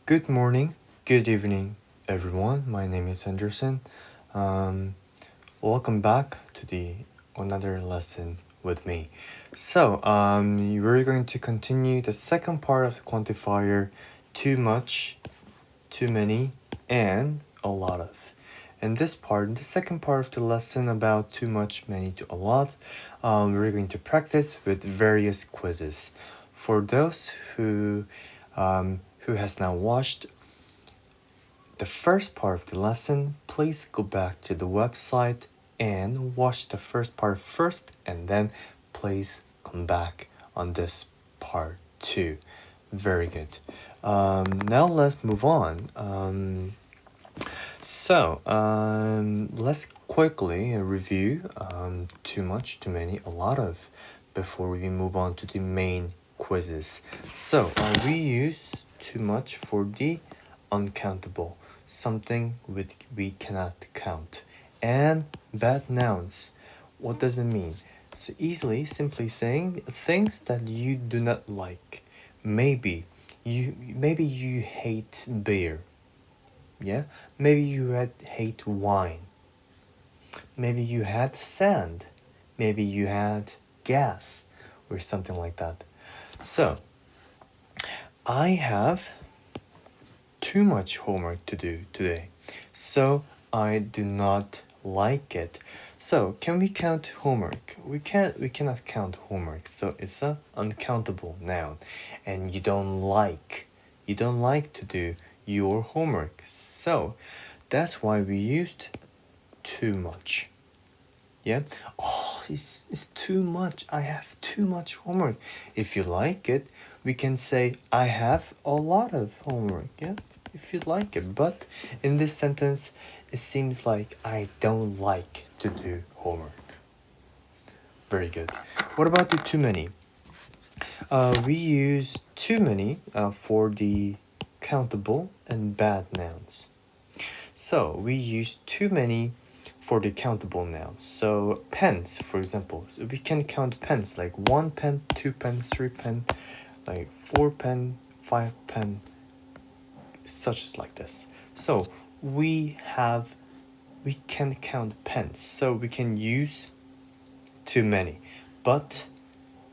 Good morning, good evening, everyone. My name is Henderson. Um, Welcome back to the another lesson with me. We're going to continue the second part of the quantifier too much, too many, and a lot of. In this part, the second part of the lesson about too much, many to a lot, we're going to practice with various quizzes. For those who has now watched the first part of the lesson, please go back to the website and watch the first part first, and then please come back on this part too. Very good. Now let's move on. Let's quickly review too much, too many, a lot of before we move on to the main quizzes. We use too much for the uncountable, something we cannot count, and bad nouns. What does it mean? So simply saying things that you do not like. Maybe you hate beer. Yeah, maybe you hate wine. Maybe you had sand. Maybe you had gas or something like that. So, I have too much homework to do today. So, I do not like it. So, can we count homework? We cannot count homework. So, it's an uncountable noun, and you don't like to do your homework. So, that's why we used too much. Yeah. Oh, it's too much. I have too much homework. If you like it, we can say I have a lot of homework. Yeah. If you like it. But in this sentence, it seems like I don't like to do homework. Very good. What about the too many? We use too many for the countable and bad nouns. So we use too many for the countable nouns. So pens, for example, so we can count pens like 1 pen, 2 pen, 3 pen, like 4 pen, 5 pen, such as like this. So we can count pens, so we can use too many, but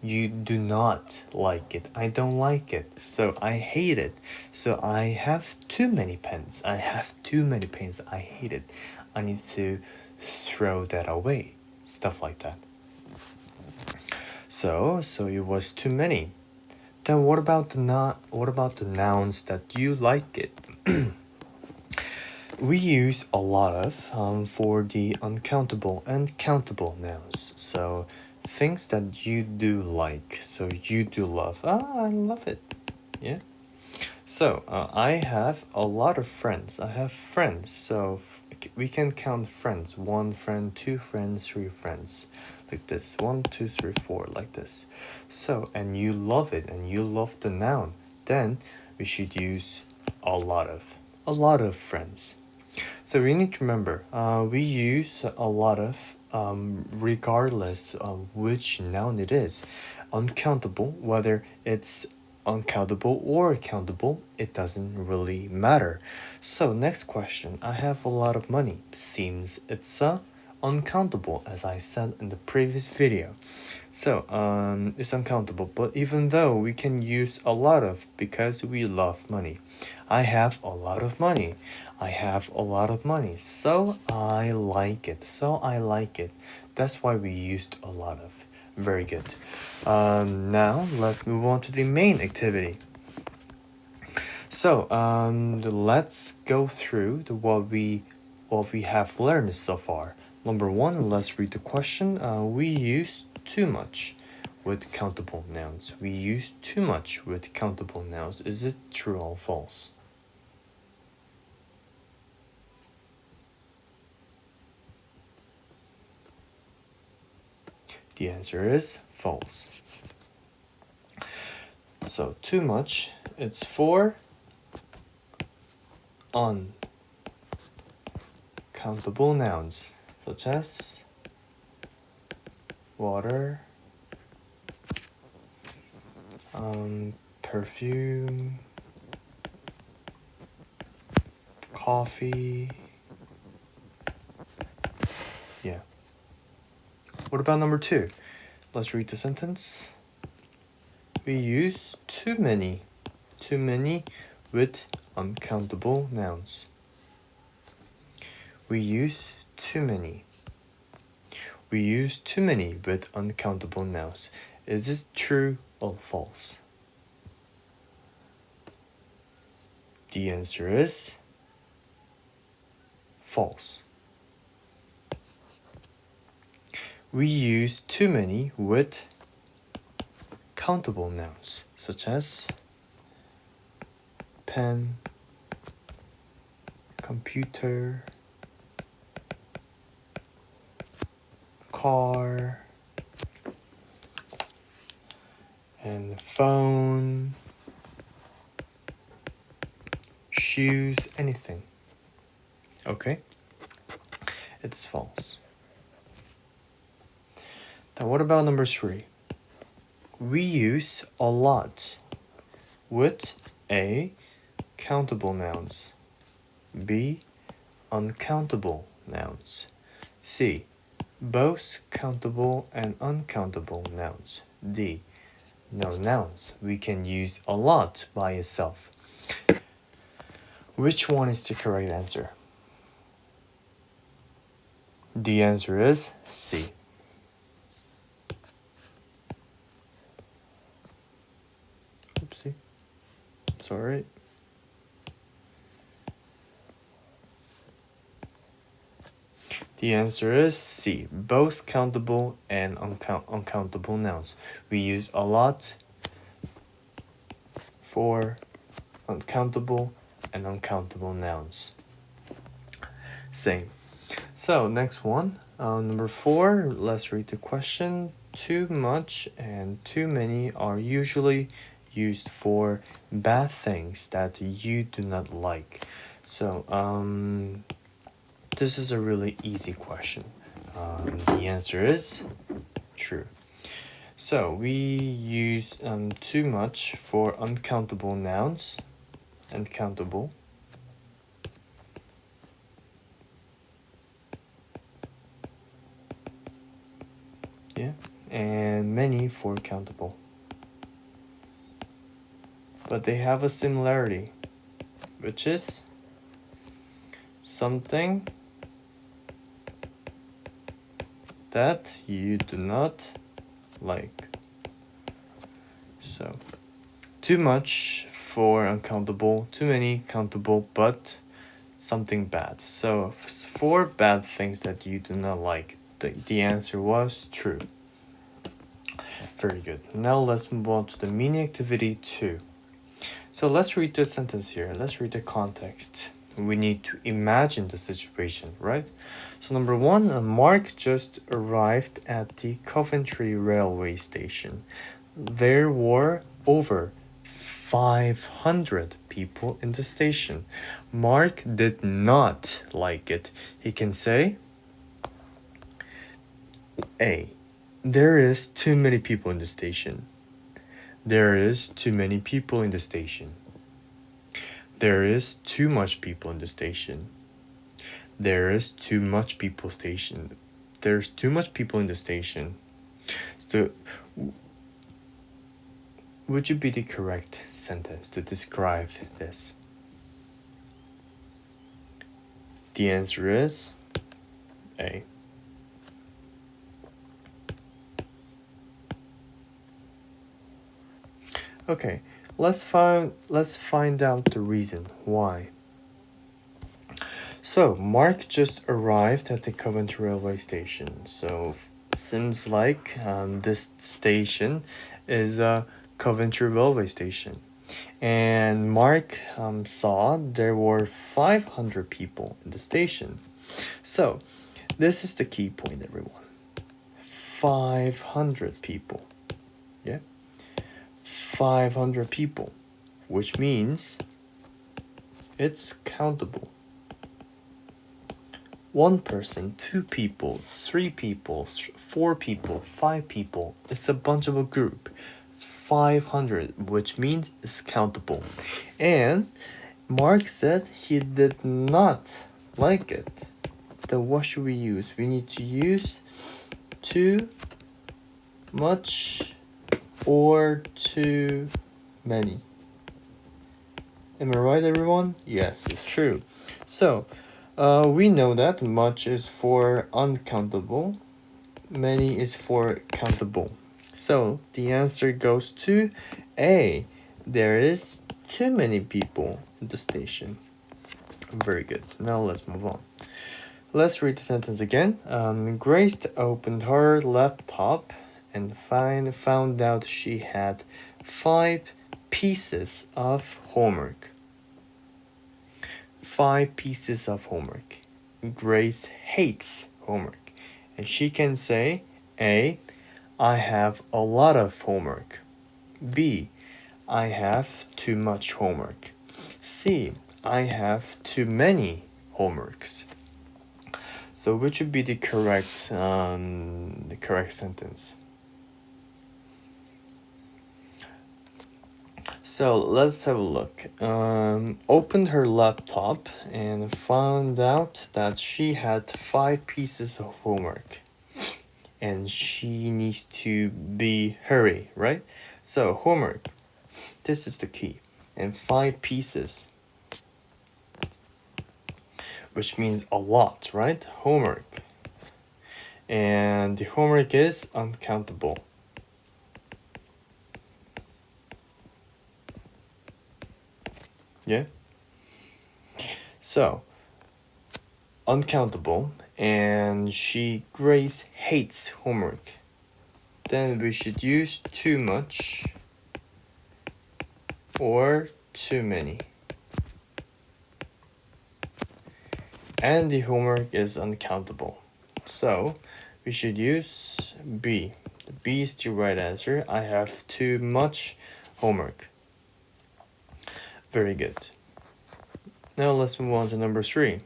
you do not like it. I don't like it. So I hate it. So I have too many pens. I have too many pens. I hate it. I need to throw that away. Stuff like that. So it was too many. Then what about the nouns that you like it? We use a lot of for the uncountable and countable nouns. So things that you do like. So you do love. Ah, I love it. Yeah. So I have a lot of friends. I have friends. So we can count friends. 1 friend, 2 friends, 3 friends. Like this. 1, 2, 3, 4. Like this. So, and you love it and you love the noun. Then we should use a lot of. A lot of friends. So we need to remember, we use a lot of regardless of which noun it is. Uncountable, whether it's uncountable or countable, it doesn't really matter. So next question, I have a lot of money. Seems it's uncountable, as I said in the previous video. So it's uncountable, but even though we can use a lot of because we love money. I have a lot of money. I have a lot of money. So I like it. So I like it. That's why we used a lot of. Very good. Now let's move on to the main activity. So let's go through what we have learned so far. Number one, let's read the question. We use too much with countable nouns. We use too much with countable nouns. Is it true or false? The answer is false. So too much, it's for uncountable nouns such as water, perfume, coffee. Yeah. What about number 2? Let's read the sentence. We use too many with uncountable nouns. We use too many. We use too many with uncountable nouns. Is this true or false? The answer is false. We use too many with countable nouns, such as pen, computer, car, and phone, shoes, anything. Okay? It's false. Now what about number 3? We use a lot with A, countable nouns, B, uncountable nouns, C, both countable and uncountable nouns, D, no nouns. We can use a lot by itself. Which one is the correct answer? The answer is C. Oopsie. Sorry. The answer is C, both countable and uncountable nouns. We use a lot for uncountable and uncountable nouns. Same. So next one, number 4, let's read the question. Too much and too many are usually used for bad things that you do not like. So this is a really easy question. The answer is true. So we use too much for uncountable nouns, uncountable. Yeah, and many for countable. But they have a similarity, which is something that you do not like. So, too much for uncountable, too many countable, but something bad. So, for bad things that you do not like, the answer was true. Very good. Now let's move on to the mini activity 2. So let's read the sentence here. Let's read the context. We need to imagine the situation, right? So number 1, Mark just arrived at the Coventry railway station. There were over 500 people in the station. Mark did not like it. He can say, A, there is too many people in the station. There is too many people in the station. There is too much people in the station. There is too much people station. There's too much people in the station. So, would you be the correct sentence to describe this? The answer is A. Okay, let's find out the reason why. So Mark just arrived at the Coventry railway station. So seems like this station is a Coventry railway station, and Mark saw there were 500 people in the station. So this is the key point, everyone. 500 people. Yeah. 500 people, which means it's countable. 1 person, 2 people, 3 people, 4 people, 5 people. It's a bunch of a group. 500, which means it's countable. And Mark said he did not like it. Then what should we use? We need to use too much or too many. Am I right, everyone? Yes, it's true. So, we know that much is for uncountable, many is for countable. So, the answer goes to A. There is too many people in the station. Very good. Now let's move on. Let's read the sentence again. Grace opened her laptop and found out she had 5 pieces of homework. 5 pieces of homework. Grace hates homework. And she can say A. I have a lot of homework. B. I have too much homework. C. I have too many homeworks. So which would be the correct sentence? So let's have a look. Opened her laptop and found out that she had 5 pieces of homework. And she needs to hurry, right? So homework, this is the key. And 5 pieces, which means a lot, right? Homework. And the homework is uncountable. Yeah? So, uncountable, and Grace hates homework. Then we should use too much or too many. And the homework is uncountable. So, we should use B. B is the right answer. I have too much homework. Very good. Now let's move on to number 3.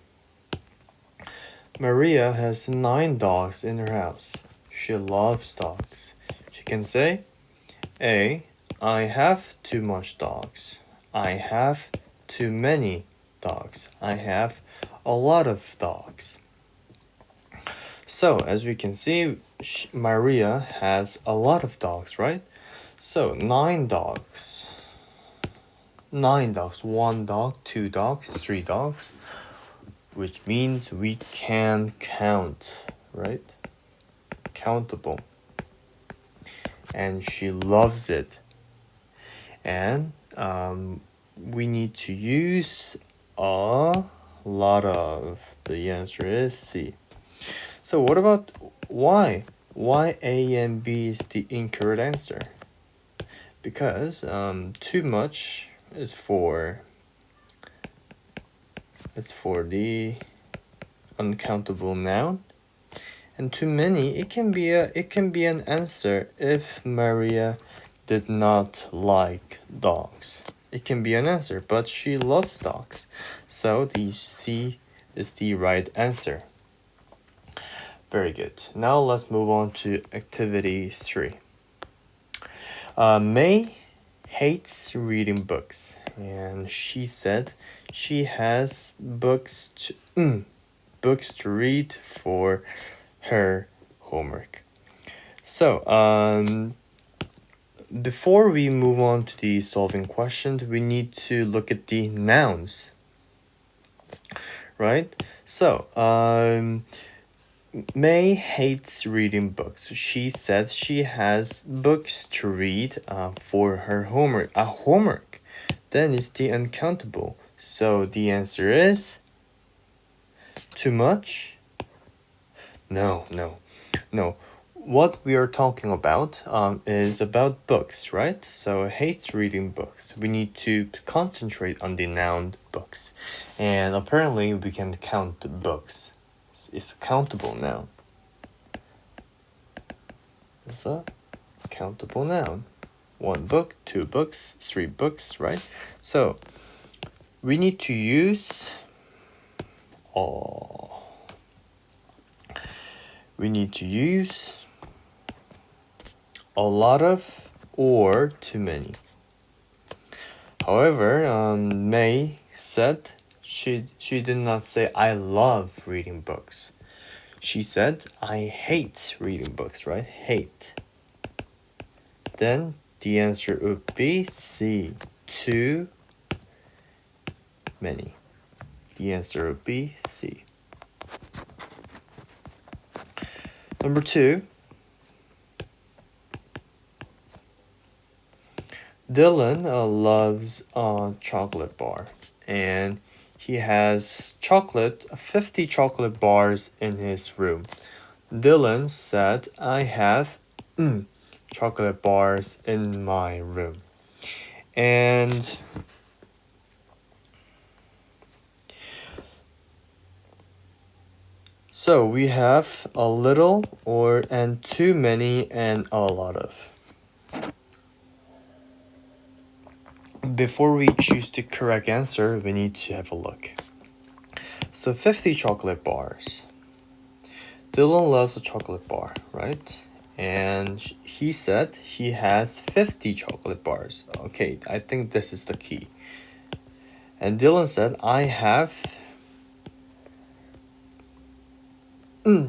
Maria has 9 dogs in her house. She loves dogs. She can say A. I have too much dogs. I have too many dogs. I have a lot of dogs. So as we can see, Maria has a lot of dogs, right? So 9 dogs. 9 dogs. 1 dog, 2 dogs, 3 dogs. Which means we can count, right? Countable. And she loves it. And we need to use a lot of. The answer is C. So what about why? Why A and B is the incorrect answer? Because too much is for the uncountable noun, and too many it can be an answer if Maria did not like dogs. It can be an answer, but she loves dogs. So the C is the right answer. Very good. Now let's move on to activity 3. May hates reading books, and she said she has books to read for her homework. So, before we move on to the solving questions, we need to look at the nouns, right? So, May hates reading books. She said she has books to read for her homework. Homework. Then it's the uncountable. So the answer is too much? No. What we are talking about is about books, right? So hates reading books. We need to concentrate on the noun books. And apparently we can count the books. It's countable noun. It's a countable noun. 1 book, 2 books, 3 books, right? So we need to use a lot of or too many. However, May said she did not say I love reading books. She said I hate reading books, right? Hate. Then the answer would be C. Too many. The answer would be C. Number 2. Dylan loves a chocolate bar, and he has 50 chocolate bars in his room. Dylan said, I have chocolate bars in my room. And so we have a little and too many and a lot of. Before we choose the correct answer, we need to have a look. So 50 chocolate bars. Dylan loves a chocolate bar, right? And he said he has 50 chocolate bars. Okay, I think this is the key. And Dylan said, I have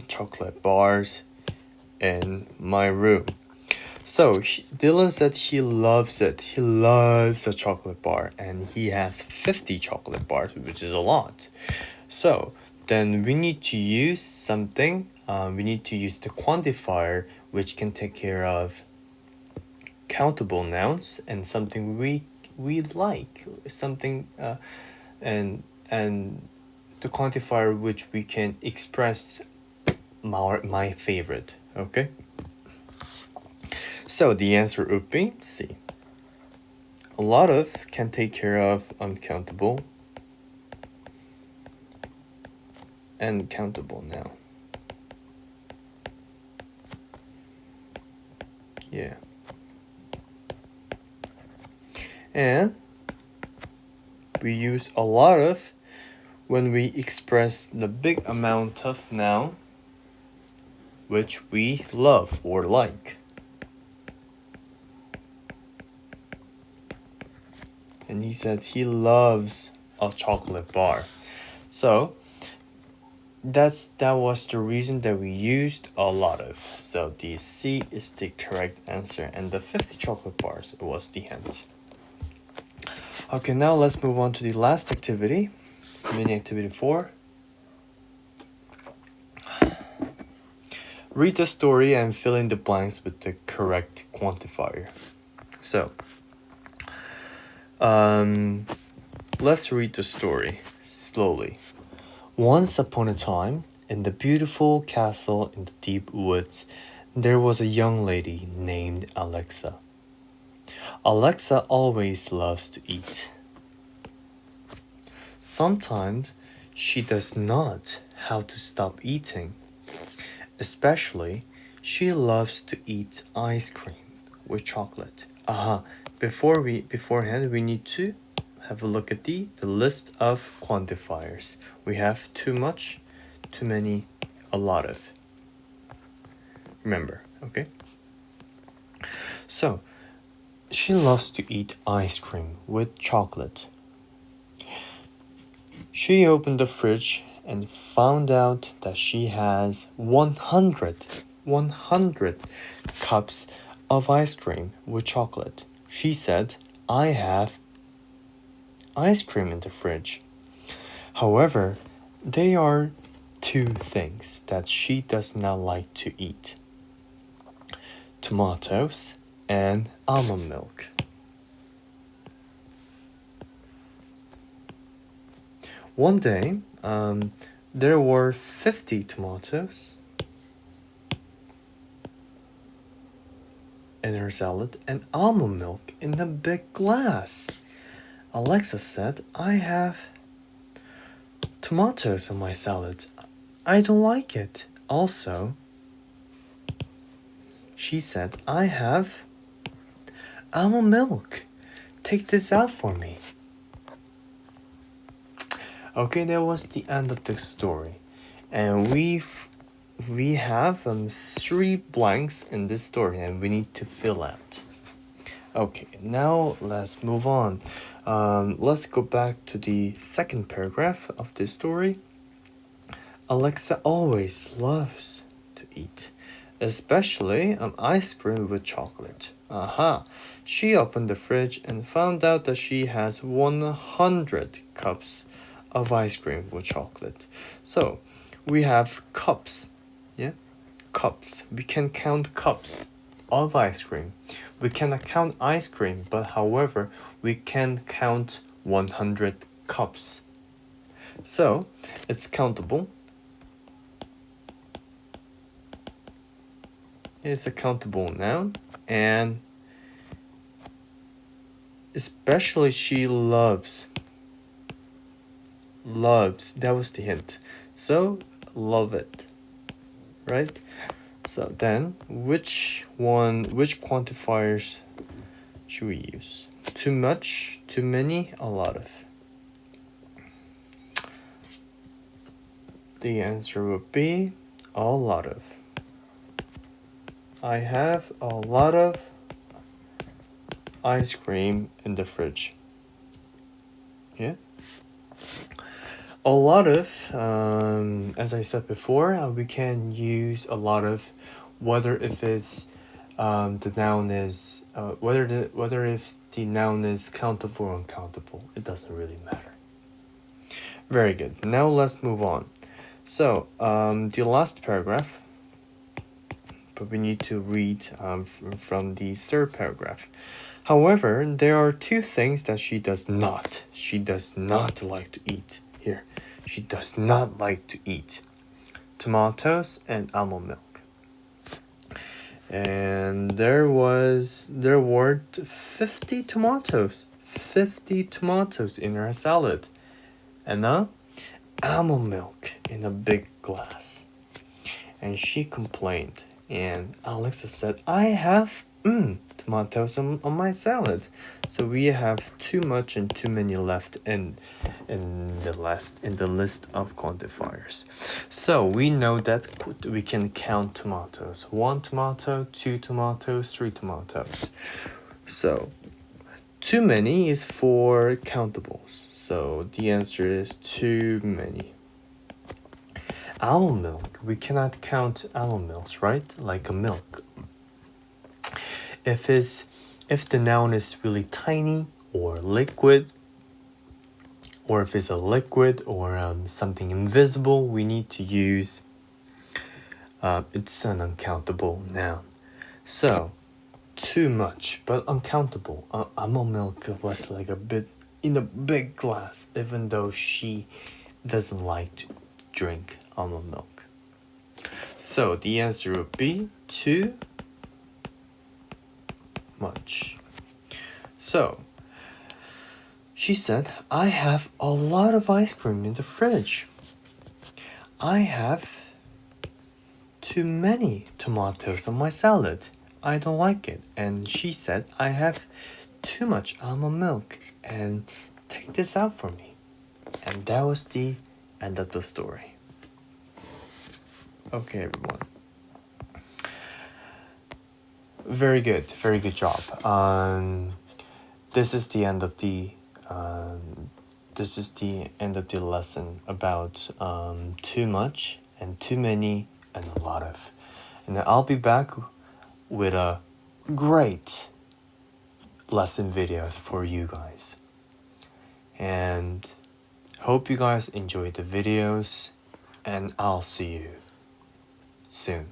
chocolate bars in my room. So Dylan said he loves it. He loves a chocolate bar, and he has 50 chocolate bars, which is a lot. So then we need to use something. We need to use the quantifier, which can take care of countable nouns and something we like, something and the quantifier which we can express my favorite. Okay. So the answer would be C. A lot of can take care of uncountable and countable now. Yeah. And we use a lot of when we express the big amount of noun which we love or like. And he said he loves a chocolate bar. So that was the reason that we used a lot of. So the C is the correct answer, and the 50 chocolate bars was the hint. Okay, now let's move on to the last activity, mini activity 4. Read the story and fill in the blanks with the correct quantifier. So let's read the story slowly. Once upon a time, in the beautiful castle in the deep woods, there was a young lady named Alexa. Alexa always loves to eat. Sometimes she does not have to stop eating. Especially, she loves to eat ice cream with chocolate. Beforehand, we need to have a look at the list of quantifiers. We have too much, too many, a lot of. Remember, okay? So, she loves to eat ice cream with chocolate. She opened the fridge and found out that she has 100 cups of ice cream with chocolate. She said, I have ice cream in the fridge. However, there are two things that she does not like to eat: tomatoes and almond milk. One day, there were 50 tomatoes in her salad and almond milk in a big glass. Alexa said, I have tomatoes on my salad. I don't like it. Also, she said, I have almond milk. Take this out for me. Okay, that was the end of the story. And we have 3 blanks in this story and we need to fill out. Okay, now let's move on. Let's go back to the second paragraph of this story. Alexa always loves to eat, especially ice cream with chocolate. Aha! She opened the fridge and found out that she has 100 cups of ice cream with chocolate. So, we have cups. Yeah? Cups. We can count cups of ice cream. We cannot count ice cream, but however, we can count 100 cups. So, it's countable. It's a countable noun, and especially she loves. Loves, that was the hint. So, love it, right? So then, which quantifiers should we use? Too much, too many, a lot of. The answer would be a lot of. I have a lot of ice cream in the fridge. Yeah. A lot of, as I said before, we can use a lot of, whether if it's the noun is whether if the noun is countable or uncountable. It doesn't really matter. Very good. Now let's move on. So the last paragraph, but we need to read from the third paragraph. However, there are two things that she does not like to eat. Here, she does not like to eat tomatoes and almond milk. And there were 50 tomatoes. 50 tomatoes in her salad. And almond milk in a big glass. And she complained. And Alexa said, I have tomatoes on my salad. So we have too much and too many left in the list of quantifiers. So we know that we can count tomatoes. 1 tomato, 2 tomatoes, 3 tomatoes. So too many is for countables. So the answer is too many. Almond milk, we cannot count almond milks, right? Like a milk. If the noun is really tiny or liquid, or if it's a liquid or something invisible, we need to use it's an uncountable noun. So too much, but uncountable. Almond milk was like a bit in a big glass, even though she doesn't like to drink almond milk. So the answer would be too much. So she said, I have a lot of ice cream in the fridge. I have too many tomatoes on my salad. I don't like it. And she said, I have too much almond milk and take this out for me. And that was the end of the story. Okay, everyone. Very good job. This is the end of the lesson about too much and too many and a lot of. And I'll be back with a great lesson videos for you guys. And hope you guys enjoyed the videos, and I'll see you soon.